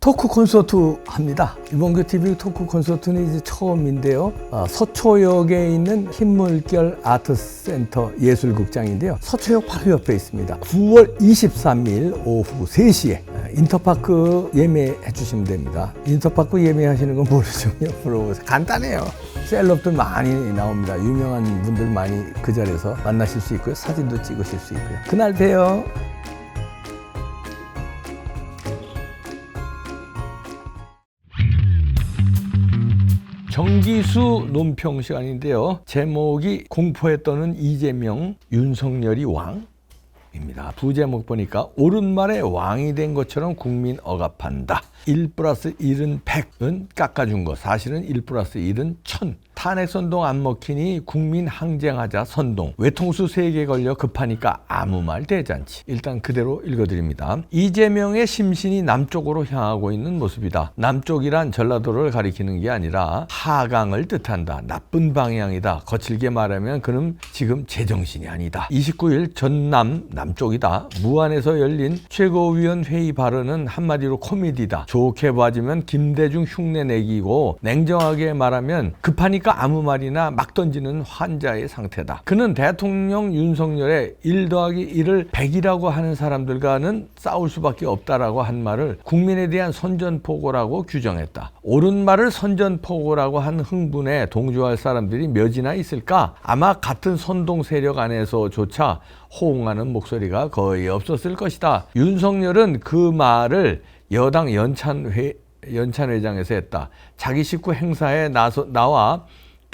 토크 콘서트 합니다. 이범규 TV 토크 콘서트는 이제 처음인데요. 서초역에 있는 흰물결 아트센터 예술극장인데요. 서초역 바로 옆에 있습니다. 9월 23일 오후 3시에 인터파크 예매해 주시면 됩니다. 인터파크 예매하시는 건 모르시면 물어보세요. 간단해요. 셀럽들 많이 나옵니다. 유명한 분들 많이 그 자리에서 만나실 수 있고요. 사진도 찍으실 수 있고요. 그날 봬요. 정기수 논평 시간인데요. 제목이 공포에 떠는 이재명, 윤석열이 왕입니다. 부제목 보니까 옳은 말에 왕이 된 것처럼 국민 억압한다. 1+1은 100은 깎아준 거. 사실은 1+1은 1000. 탄핵 선동 안 먹히니 국민 항쟁하자 선동. 외통수 3개 걸려 급하니까 아무 말 대잔치. 일단 그대로 읽어드립니다. 이재명의 심신이 남쪽으로 향하고 있는 모습이다. 남쪽이란 전라도를 가리키는 게 아니라 하강을 뜻한다. 나쁜 방향이다. 거칠게 말하면 그는 지금 제정신이 아니다. 29일 전남 남쪽이다. 무안에서 열린 최고위원 회의 발언은 한마디로 코미디다. 좋게 봐주면 김대중 흉내내기고 냉정하게 말하면 급하니까 아무 말이나 막 던지는 환자의 상태다. 그는 대통령 윤석열의 1 더하기 1을 100이라고 하는 사람들과는 싸울 수밖에 없다라고 한 말을 국민에 대한 선전포고라고 규정했다. 옳은 말을 선전포고라고 한 흥분에 동조할 사람들이 몇이나 있을까? 아마 같은 선동 세력 안에서조차 호응하는 목소리가 거의 없었을 것이다. 윤석열은 그 말을 여당 연찬회장에서 했다. 자기 식구 행사에 나와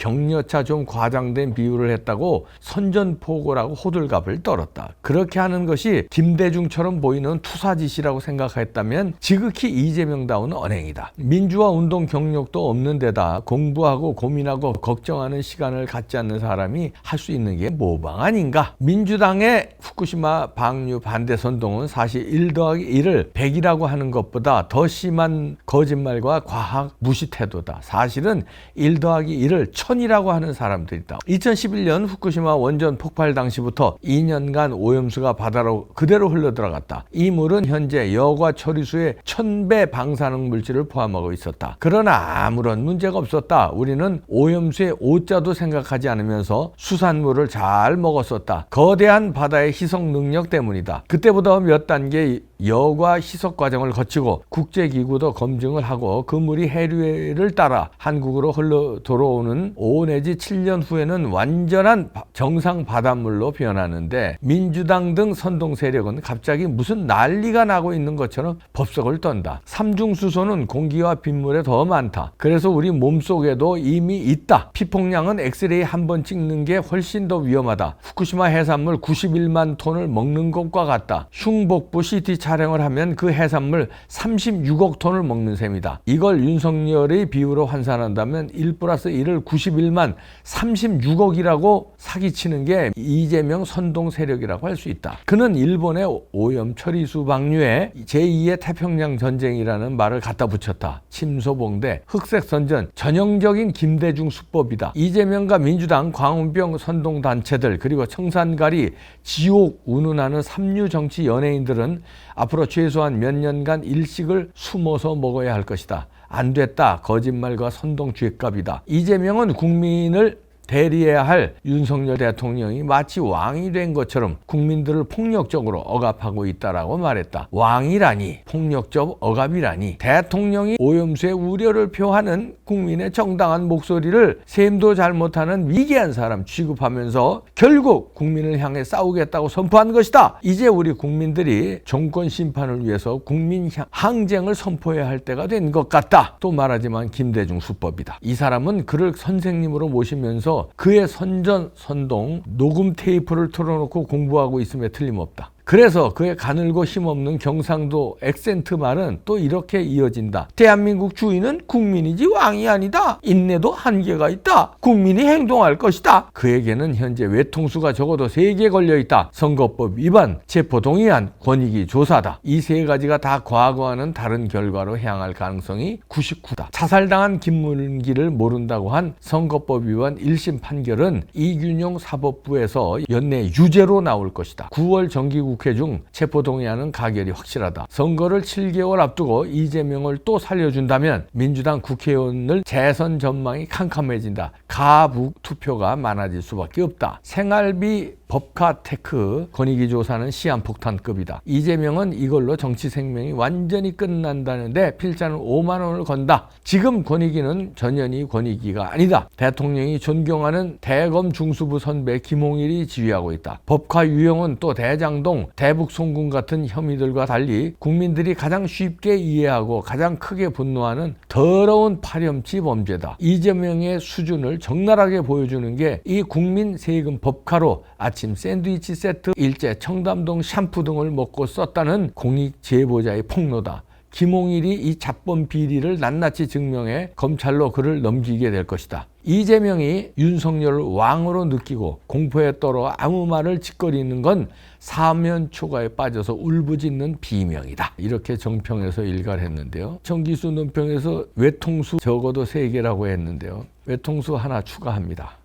격려차 좀 과장된 비유를 했다고 선전포고라고 호들갑을 떨었다. 그렇게 하는 것이 김대중처럼 보이는 투사짓이라고 생각했다면 지극히 이재명다운 언행이다. 민주화 운동 경력도 없는 데다 공부하고 고민하고 걱정하는 시간을 갖지 않는 사람이 할 수 있는 게 모방 아닌가? 민주당의 후쿠시마 방류 반대 선동은 사실 1 더하기 1을 100이라고 하는 것보다 더 심한 거짓말과 과학 무시 태도다. 사실은 1 더하기 1을 1000이라고 하는 사람들이 있다. 2011년 후쿠시마 원전 폭발 당시부터 2년간 오염수가 바다로 그대로 흘러들어갔다. 이 물은 현재 여과 처리수의 1000배 방사능 물질을 포함하고 있었다. 그러나 아무런 문제가 없었다. 우리는 오염수의 오자도 생각하지 않으면서 수산물을 잘 먹었었다. 거대한 바다의 희석 능력 때문이다. 그때보다 몇 단계 여과 희석 과정을 거치고 국제기구도 검증을 하고 그 물이 해류를 따라 한국으로 흘러 들어오는 5 내지 7년 후에는 완전한 정상 바닷물로 변하는데 민주당 등 선동 세력은 갑자기 무슨 난리가 나고 있는 것처럼 법석을 떤다. 삼중수소는 공기와 빗물에 더 많다. 그래서 우리 몸속에도 이미 있다. 피폭량은 엑스레이 한 번 찍는 게 훨씬 더 위험하다. 후쿠시마 해산물 91만 톤을 먹는 것과 같다. 흉복부 CT 촬영을 하면 그 해산물 36억 톤을 먹는 셈이다. 이걸 윤석열의 비유로 환산한다면 1+1을 91만 36억이라고 사기치는 게 이재명 선동 세력이라고 할 수 있다. 그는 일본의 오염 처리수 방류에 제2의 태평양 전쟁이라는 말을 갖다 붙였다. 침소봉대, 흑색선전, 전형적인 김대중 수법이다. 이재명과 민주당, 광우병 선동 단체들 그리고 청산가리, 지옥 운운하는 삼류 정치 연예인들은 앞으로 최소한 몇 년간 일식을 숨어서 먹어야 할 것이다. 안 됐다. 거짓말과 선동 죗값이다. 이재명은 국민을 대리해야 할 윤석열 대통령이 마치 왕이 된 것처럼 국민들을 폭력적으로 억압하고 있다라고 말했다. 왕이라니, 폭력적 억압이라니. 대통령이 오염수의 우려를 표하는 국민의 정당한 목소리를 셈도 잘 못하는 위계한 사람 취급하면서 결국 국민을 향해 싸우겠다고 선포한 것이다. 이제 우리 국민들이 정권 심판을 위해서 국민 항쟁을 선포해야 할 때가 된 것 같다. 또 말하지만 김대중 수법이다. 이 사람은 그를 선생님으로 모시면서 그의 선동 녹음 테이프를 틀어놓고 공부하고 있음에 틀림없다. 그래서 그의 가늘고 힘없는 경상도 액센트 말은 또 이렇게 이어진다. 대한민국 주인은 국민이지 왕이 아니다. 인내도 한계가 있다. 국민이 행동할 것이다. 그에게는 현재 외통수가 적어도 3개 걸려있다. 선거법 위반, 체포동의안, 권익위 조사다. 이 3가지가 다 과거와는 다른 결과로 향할 가능성이 99다. 자살당한 김문기를 모른다고 한 선거법 위반 1심 판결은 이균용 사법부에서 연내 유죄로 나올 것이다. 9월 정기국 국회 중 체포동의안은 가결이 확실하다. 선거를 7개월 앞두고 이재명을 또 살려준다면 민주당 국회의원을 재선 전망이 캄캄해진다. 가부 투표가 많아질 수밖에 없다. 생활비 법카 테크 권익위 조사는 시한폭탄급이다. 이재명은 이걸로 정치 생명이 완전히 끝난다는데 필자는 5만 원을 건다. 지금 권익위는 전현희 권익위가 아니다. 대통령이 존경하는 대검 중수부 선배 김홍일이 지휘하고 있다. 법카 유형은 또 대장동, 대북송금 같은 혐의들과 달리 국민들이 가장 쉽게 이해하고 가장 크게 분노하는 더러운 파렴치 범죄다. 이재명의 수준을 적나라하게 보여주는 게 이 국민 세금 법카로 아침 샌드위치 세트, 일제 청담동 샴푸 등을 먹고 썼다는 공익 제보자의 폭로다. 김홍일이 이 잡범 비리를 낱낱이 증명해 검찰로 그를 넘기게 될 것이다. 이재명이 윤석열을 왕으로 느끼고 공포에 떨어 아무 말을 짓거리는 건 사면 초과에 빠져서 울부짖는 비명이다. 이렇게 정평에서 일가를 했는데요. 정기수 논평에서 외통수 적어도 3개라고 했는데요. 외통수 하나 추가합니다.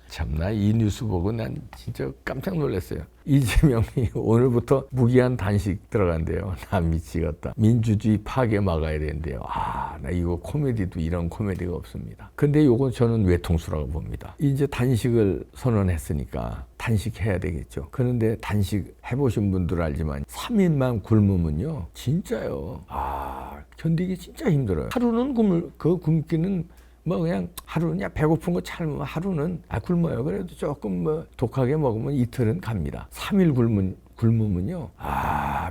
참나 이 뉴스 보고 난 진짜 깜짝 놀랐어요. 이재명이 오늘부터 무기한 단식 들어간대요. 나 미치겠다. 민주주의 파괴 막아야 된대요. 나 이거 코미디도 이런 코미디가 없습니다. 근데 요건 저는 외통수라고 봅니다. 이제 단식을 선언했으니까 단식해야 되겠죠. 그런데 단식 해보신 분들 알지만 3일만 굶으면요 진짜요. 견디기 진짜 힘들어요. 하루는 굶기는 뭐 그냥 하루는 배고픈 거 참으면 하루는 굶어요. 그래도 조금 뭐 독하게 먹으면 이틀은 갑니다. 3일 굶으면요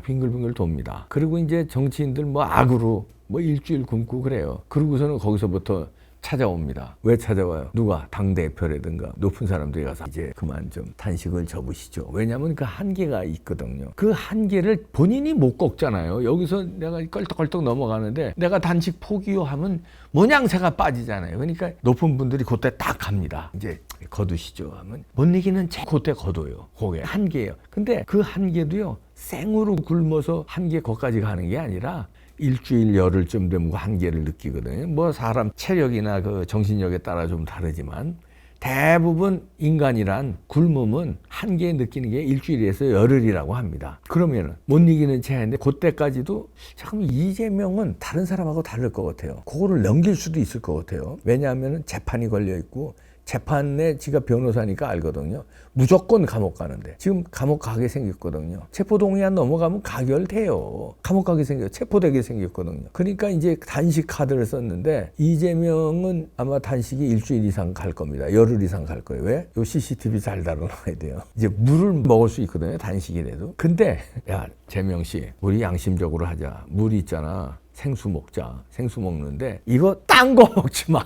빙글빙글 돕니다. 그리고 이제 정치인들 악으로 일주일 굶고 그래요. 그러고서는 거기서부터 찾아옵니다. 왜 찾아와요? 누가? 당대표라든가 높은 사람들이 가서 이제 그만 좀 단식을 접으시죠. 왜냐하면 그 한계가 있거든요. 그 한계를 본인이 못 꺾잖아요. 여기서 내가 껄떡껄떡 넘어가는데 내가 단식 포기요 하면 모양새가 빠지잖아요. 그러니까 높은 분들이 그때 딱 갑니다. 이제 거두시죠 하면 못 이기는 그때 거둬요. 그게 한계예요. 근데 그 한계도요 생으로 굶어서 한계 거기까지 가는 게 아니라 일주일 열흘쯤 되면 한계를 느끼거든요. 사람 체력이나 그 정신력에 따라 좀 다르지만 대부분 인간이란 굶으면 한계 느끼는 게 일주일에서 열흘이라고 합니다. 그러면은 못 이기는 체인데 그때까지도 잠깐만 이재명은 다른 사람하고 다를 것 같아요. 그거를 넘길 수도 있을 것 같아요. 왜냐하면 재판이 걸려 있고 재판에 지가 변호사니까 알거든요. 무조건 감옥 가는데 지금 감옥 가게 생겼거든요. 체포동의안 넘어가면 가결돼요. 감옥 가게 체포되게 생겼거든요. 그러니까 이제 단식 카드를 썼는데 이재명은 아마 단식이 일주일 이상 갈 겁니다. 열흘 이상 갈 거예요. 왜? 요 CCTV 잘 달아놔야 돼요. 이제 물을 먹을 수 있거든요. 단식이라도. 근데 야 재명 씨 우리 양심적으로 하자. 물 있잖아. 생수 먹자. 생수 먹는데 이거 딴 거 먹지 마.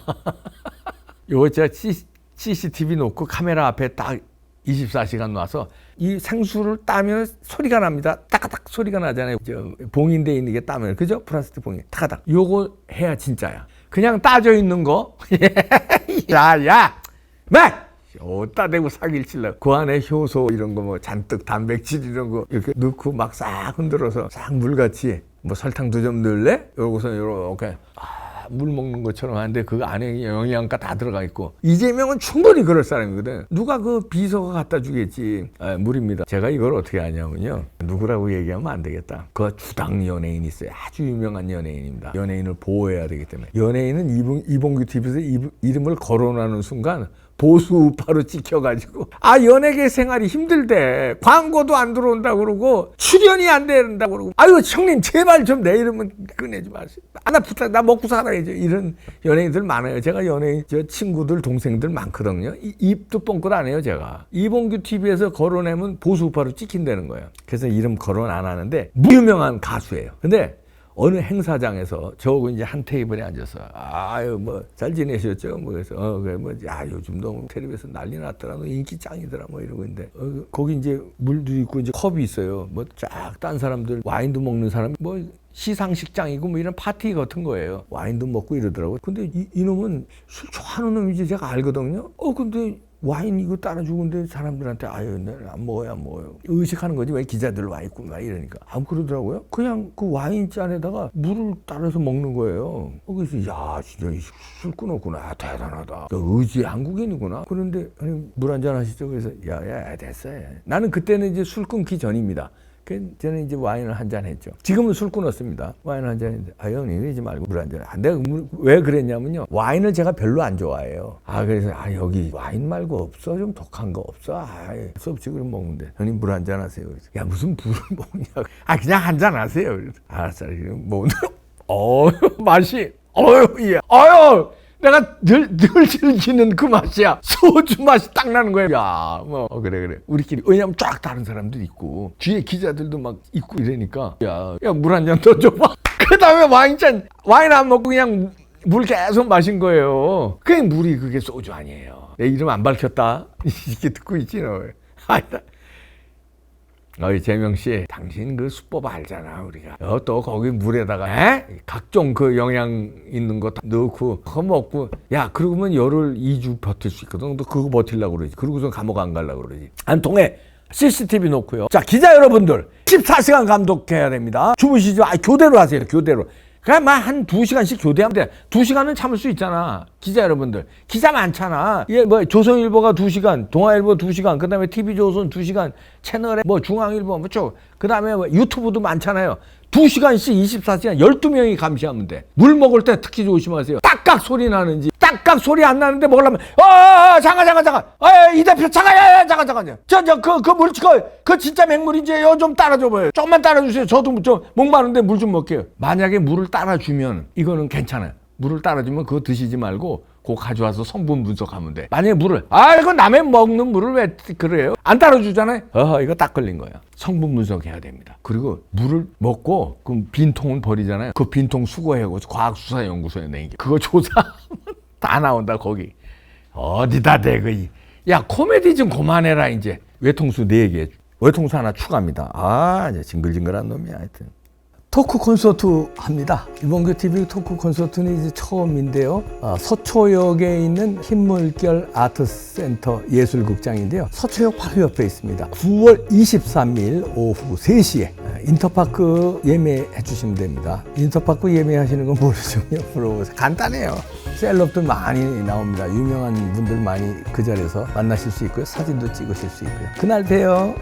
요거 제가 CCTV 놓고 카메라 앞에 딱 24시간 놔서 이 생수를 따면 소리가 납니다. 따가닥 소리가 나잖아요. 봉인돼 있는 게 따면 그죠? 플라스틱 봉인 따가닥. 요거 해야 진짜야. 그냥 따져 있는 거. 야, 어디다 대고 사기를 칠라. 그 안에 효소 이런 거 잔뜩 단백질 이런 거 이렇게 넣고 막 싹 흔들어서 싹 물같이 설탕 2점 넣을래? 요거서 요렇게 물 먹는 것처럼 하는데 그 안에 영양가 다 들어가 있고 이재명은 충분히 그럴 사람이거든. 누가 그 비서가 갖다 주겠지. 물입니다. 제가 이걸 어떻게 아냐면요. 누구라고 얘기하면 안 되겠다. 그 주당 연예인 있어요. 아주 유명한 연예인입니다. 연예인을 보호해야 되기 때문에. 연예인은 이봉규 TV에서 이름을 거론하는 순간 보수 우파로 찍혀가지고 연예계 생활이 힘들대. 광고도 안 들어온다고 그러고 출연이 안 된다고 그러고 형님 제발 좀 내 이름은 꺼내지 마세요. 나 부탁 나 먹고 살아야죠. 이런 연예인들 많아요. 제가 연예인 친구들 동생들 많거든요. 입도 뻥끗 안 해요. 제가 이봉규 TV에서 거론하면 보수 우파로 찍힌다는 거예요. 그래서 이름 거론 안 하는데 무유명한 가수예요. 근데 어느 행사장에서 저하고 이제 한 테이블에 앉아서 잘 지내셨죠? 그래서 그래 요즘 너무 텔레비에서 난리 났더라. 너 인기 짱이더라. 이러고 있는데 거기 이제 물도 있고 이제 컵이 있어요. 쫙 딴 사람들 와인도 먹는 사람 시상식장이고 뭐 이런 파티 같은 거예요. 와인도 먹고 이러더라고요. 근데 이놈은 술 좋아하는 놈이지 제가 알거든요. 근데 와인 이거 따라주고 근데 사람들한테 아유 안 먹어요 안 먹어요 의식하는 거지 왜 기자들 와 있고 막 이러니까 그러더라고요. 그냥 그 와인 잔에다가 물을 따라서 먹는 거예요. 그래서 야 진짜 술 끊었구나 대단하다 의지 한국인이구나. 그런데 아니 물 한잔 하시죠. 그래서 야야 됐어요. 나는 그때는 이제 술 끊기 전입니다. 저는 이제 와인을 한 잔 했죠. 지금은 술 끊었습니다. 와인 한 잔 했는데 형님 이러지 말고 물 한 잔. 내가 왜 그랬냐면요. 와인을 제가 별로 안 좋아해요. 그래서 여기 와인 말고 없어? 좀 독한 거 없어? 없지 그럼 먹는데. 형님 물 한 잔 하세요. 그래서 야 무슨 물을 먹냐고. 그냥 한 잔 하세요. 그래서 알았어. 먹는데 맛이 예. 내가 늘 즐기는 그 맛이야. 소주 맛이 딱 나는 거야. 그래. 우리끼리. 왜냐면 쫙 다른 사람들 있고, 뒤에 기자들도 막 있고 이러니까, 물 한 잔 더 줘봐. 그 다음에 와인 안 먹고 그냥 물 계속 마신 거예요. 물이 그게 소주 아니에요. 내 이름 안 밝혔다. 이렇게 듣고 있지, 너. 재명 씨, 당신 그 수법 알잖아, 우리가. 또 거기 물에다가, 각종 그 영양 있는 거 다 넣고, 그거 먹고, 그러면 열흘 2주 버틸 수 있거든. 너 그거 버틸려고 그러지. 그러고서 감옥 안 가려고 그러지. 안 통해. CCTV 놓고요. 자, 기자 여러분들, 14시간 감독해야 됩니다. 주무시지 마. 교대로 하세요, 교대로. 그냥 한 2시간씩 교대하면 돼. 2시간은 참을 수 있잖아. 기자 여러분들. 기사 많잖아. 조선일보가 2시간, 동아일보 2시간, 그 다음에 TV조선 2시간, 채널에 중앙일보, 그 다음에 유튜브도 많잖아요. 2시간씩 24시간 12명이 감시하면 돼. 물 먹을 때 특히 조심하세요. 딱딱 소리 나는지. 딱딱 소리 안 나는데 먹으려면, 잠깐. 이 대표, 잠깐. 그 진짜 맹물인지 좀 따라줘봐요. 조금만 따라주세요. 저도 좀 목마른데 물 좀 먹게요. 만약에 물을 따라주면 이거는 괜찮아요. 물을 따라주면 그거 드시지 말고 그거 가져와서 성분 분석하면 돼. 만약에 물을 이거 남의 먹는 물을 왜 그래요? 안 따라주잖아요. 이거 딱 걸린 거야. 성분 분석해야 됩니다. 그리고 물을 먹고 그럼 빈통은 버리잖아요. 그 빈통 수거하고 과학수사연구소에 내게 그거 조사하면 다 나온다. 거기 어디다 대고. 코미디 좀 그만해라. 이제 외통수 4개 외통수 하나 추가합니다. 이제 징글징글한 놈이야. 하여튼 토크 콘서트 합니다. 이범규 TV 토크 콘서트는 이제 처음인데요. 서초역에 있는 흰물결 아트센터 예술극장인데요. 서초역 바로 옆에 있습니다. 9월 23일 오후 3시에 인터파크 예매해 주시면 됩니다. 인터파크 예매하시는 건 모르죠? 물어보세요. 간단해요. 셀럽들 많이 나옵니다. 유명한 분들 많이 그 자리에서 만나실 수 있고요. 사진도 찍으실 수 있고요. 그날 봬요.